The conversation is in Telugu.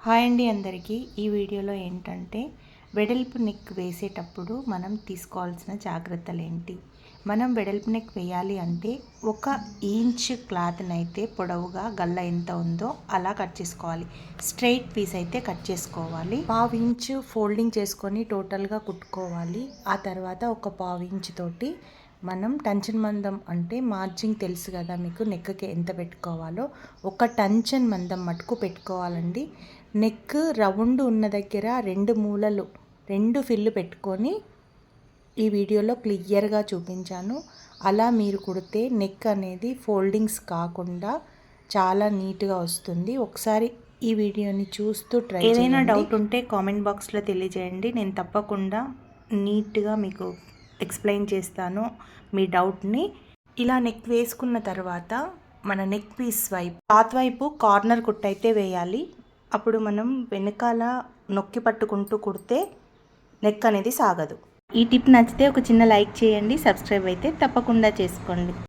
హాయ్ అండి అందరికీ. ఈ వీడియోలో ఏంటంటే వెడల్పు నెక్ వేసేటప్పుడు మనం తీసుకోవాల్సిన జాగ్రత్తలు ఏంటి. మనం వెడల్పు నెక్ వేయాలి అంటే 1 ఇంచ్ క్లాత్ని అయితే పొడవుగా గల్ల ఎంత ఉందో అలా కట్ చేసుకోవాలి. స్ట్రైట్ పీస్ అయితే కట్ చేసుకోవాలి. 1/2 ఇంచ్ ఫోల్డింగ్ చేసుకొని టోటల్గా కుట్టుకోవాలి. ఆ తర్వాత 1/2 ఇంచ్ తోటి మనం టంచన్ మందం అంటే మార్జింగ్ తెలుసు కదా మీకు, నెక్కి ఎంత పెట్టుకోవాలో 1 టంచన్ మందం మటుకు పెట్టుకోవాలండి. నెక్ రౌండ్ ఉన్న దగ్గర 2 మూలలు 2 ఫిల్లు పెట్టుకొని ఈ వీడియోలో క్లియర్గా చూపించాను. అలా మీరు కుడితే నెక్ అనేది ఫోల్డింగ్స్ కాకుండా చాలా నీట్గా వస్తుంది. ఒకసారి ఈ వీడియోని చూస్తూ ట్రై చేయండి. ఏదైనా డౌట్ ఉంటే కామెంట్ బాక్స్లో తెలియజేయండి. నేను తప్పకుండా నీట్గా మీకు ఎక్స్ప్లెయిన్ చేస్తాను మీ డౌట్ని. ఇలా నెక్ వేసుకున్న తర్వాత మన నెక్ పీస్ వైపు క్లాత్ వైపు కార్నర్ కుట్టయితే వేయాలి. అప్పుడు మనం వెనకాల నొక్కి పట్టుకుంటూ కుడితే నెక్ అనేది సాగదు. ఈ టిప్ నచ్చితే ఒక చిన్న లైక్ చేయండి. సబ్స్క్రైబ్ అయితే తప్పకుండా చేసుకోండి.